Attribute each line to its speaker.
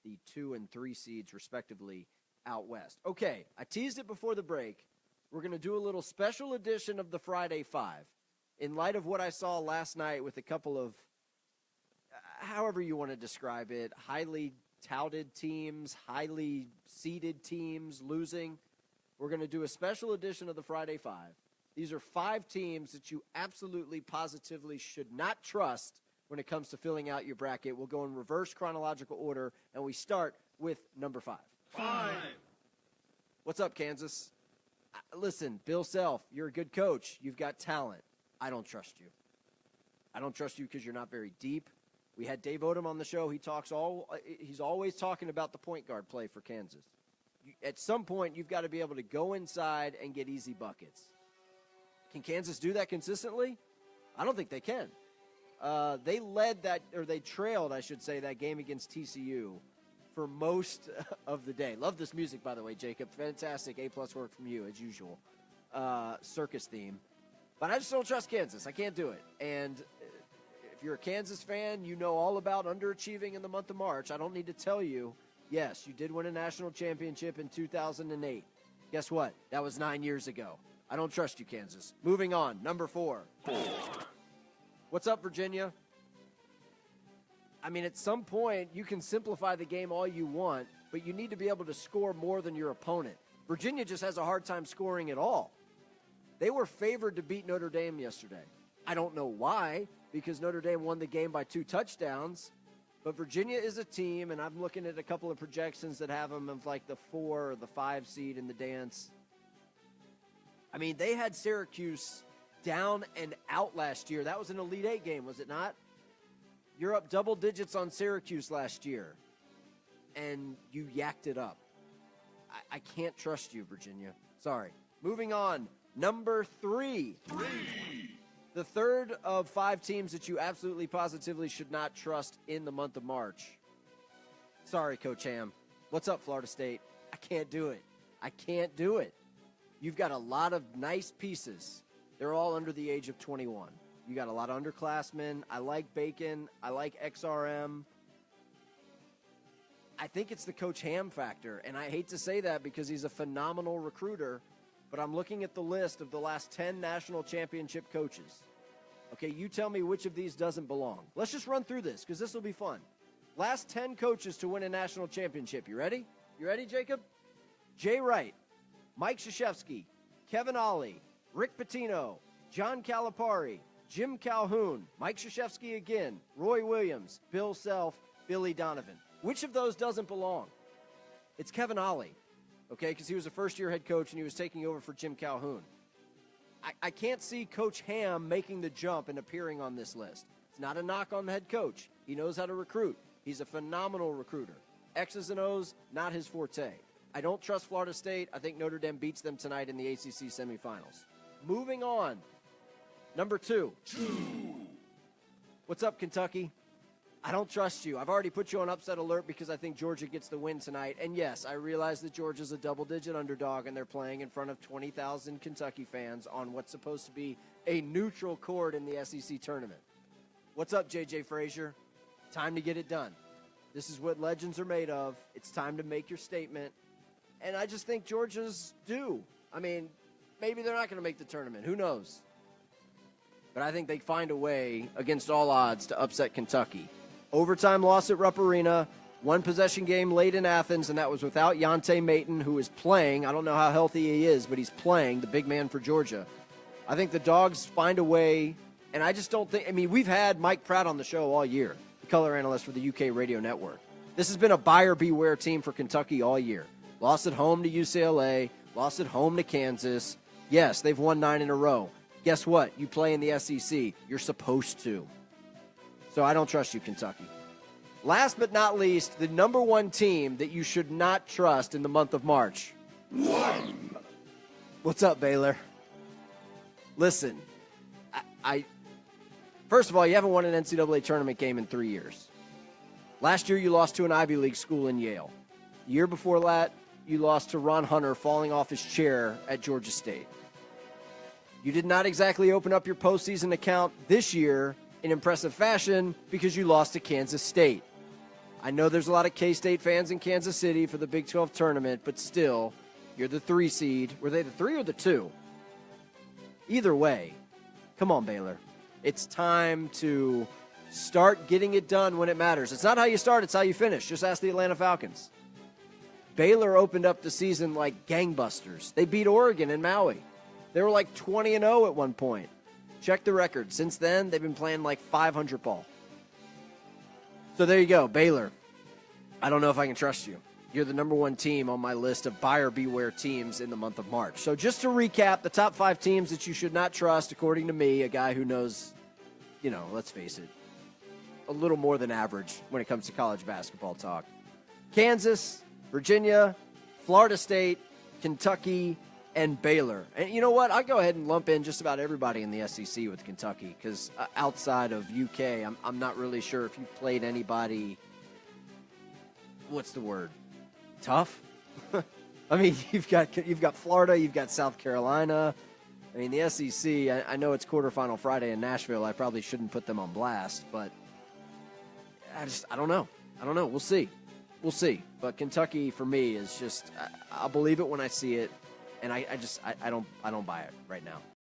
Speaker 1: the 2 and 3 seeds, respectively, out west. Okay, I teased it before the break. We're going to do a little special edition of the Friday Five in light of what I saw last night with a couple of, however you want to describe it, highly touted teams, highly seeded teams losing. We're going to do a special edition of the Friday Five. These are 5 teams that you absolutely, positively should not trust when it comes to filling out your bracket. We'll go in reverse chronological order, and we start with number 5.
Speaker 2: 5.
Speaker 1: What's up, Kansas? Listen, Bill Self, you're a good coach. You've got talent. I don't trust you. I don't trust you because you're not very deep. We had Dave Odom on the show. He's always talking about the point guard play for Kansas. At some point, you've got to be able to go inside and get easy buckets. Can Kansas do that consistently? I don't think they can. They trailed, I should say, that game against TCU for most of the day. Love this music, by the way, Jacob. Fantastic A-plus work from you, as usual. Circus theme. But I just don't trust Kansas. I can't do it. And if you're a Kansas fan, you know all about underachieving in the month of March. I don't need to tell you, yes, you did win a national championship in 2008. Guess what? That was 9 years ago. I don't trust you, Kansas. Moving on, number 4. What's up, Virginia? I mean, at some point, you can simplify the game all you want, but you need to be able to score more than your opponent. Virginia just has a hard time scoring at all. They were favored to beat Notre Dame yesterday. I don't know why, because Notre Dame won the game by 2 touchdowns, but Virginia is a team, and I'm looking at a couple of projections that have them of like the 4 or the 5 seed in the dance. I mean, they had Syracuse down and out last year. That was an Elite Eight game, was it not? You're up double digits on Syracuse last year, and you yacked it up. I can't trust you, Virginia. Sorry. Moving on, number 3. The third of 5 teams that you absolutely positively should not trust in the month of March. Sorry, Coach Ham. What's up, Florida State? I can't do it. I can't do it. You've got a lot of nice pieces. They're all under the age of 21. You got a lot of underclassmen. I like Bacon. I like XRM. I think it's the Coach Ham factor, and I hate to say that because he's a phenomenal recruiter, but I'm looking at the list of the last 10 national championship coaches. Okay, you tell me which of these doesn't belong. Let's just run through this because this will be fun. Last 10 coaches to win a national championship. You ready? You ready, Jacob? Jay Wright, Mike Krzyzewski, Kevin Ollie, Rick Pitino, John Calipari, Jim Calhoun, Mike Krzyzewski again, Roy Williams, Bill Self, Billy Donovan. Which of those doesn't belong? It's Kevin Ollie, okay, because he was a first-year head coach and he was taking over for Jim Calhoun. I can't see Coach Ham making the jump and appearing on this list. It's not a knock on the head coach. He knows how to recruit. He's a phenomenal recruiter. X's and O's, not his forte. I don't trust Florida State. I think Notre Dame beats them tonight in the ACC semifinals. Moving on. Number 2. What's up, Kentucky? I don't trust you. I've already put you on upset alert because I think Georgia gets the win tonight. And yes, I realize that Georgia's a double-digit underdog and they're playing in front of 20,000 Kentucky fans on what's supposed to be a neutral court in the SEC tournament. What's up, J.J. Frazier? Time to get it done. This is what legends are made of. It's time to make your statement. And I just think Georgia's due. I mean, maybe they're not going to make the tournament. Who knows? But I think they find a way, against all odds, to upset Kentucky. Overtime loss at Rupp Arena, 1-possession game late in Athens, and that was without Yante Maton, who is playing. I don't know how healthy he is, but he's playing, the big man for Georgia. I think the Dogs find a way, and I just don't think – I mean, we've had Mike Pratt on the show all year, the color analyst for the UK radio network. This has been a buyer beware team for Kentucky all year. Lost at home to UCLA, lost at home to Kansas. Yes, they've won 9 in a row. Guess what? You play in the SEC. You're supposed to. So I don't trust you, Kentucky. Last but not least, the number 1 team that you should not trust in the month of March.
Speaker 2: 1.
Speaker 1: What's up, Baylor? Listen, first of all, you haven't won an NCAA tournament game in 3 years. Last year, you lost to an Ivy League school in Yale. The year before that, you lost to Ron Hunter falling off his chair at Georgia State. You did not exactly open up your postseason account this year in impressive fashion because you lost to Kansas State. I know there's a lot of K-State fans in Kansas City for the Big 12 tournament, but still, you're the 3 seed. Were they the 3 or the 2? Either way, come on, Baylor. It's time to start getting it done when it matters. It's not how you start, it's how you finish. Just ask the Atlanta Falcons. Baylor opened up the season like gangbusters. They beat Oregon in Maui. They were like 20-0 at one point. Check the record. Since then, they've been playing like 500 ball. So there you go, Baylor. I don't know if I can trust you. You're the number 1 team on my list of buyer beware teams in the month of March. So just to recap, the top 5 teams that you should not trust, according to me, a guy who knows, let's face it, a little more than average when it comes to college basketball talk. Kansas, Virginia, Florida State, Kentucky, and Baylor. And you know what? I'll go ahead and lump in just about everybody in the SEC with Kentucky because outside of UK, I'm not really sure if you played anybody, what's the word, tough? I mean, you've got Florida, you've got South Carolina. I mean, the SEC, I know it's quarterfinal Friday in Nashville. I probably shouldn't put them on blast, but I don't know. We'll see. But Kentucky, for me, is just, I'll believe it when I see it. And I don't buy it right now.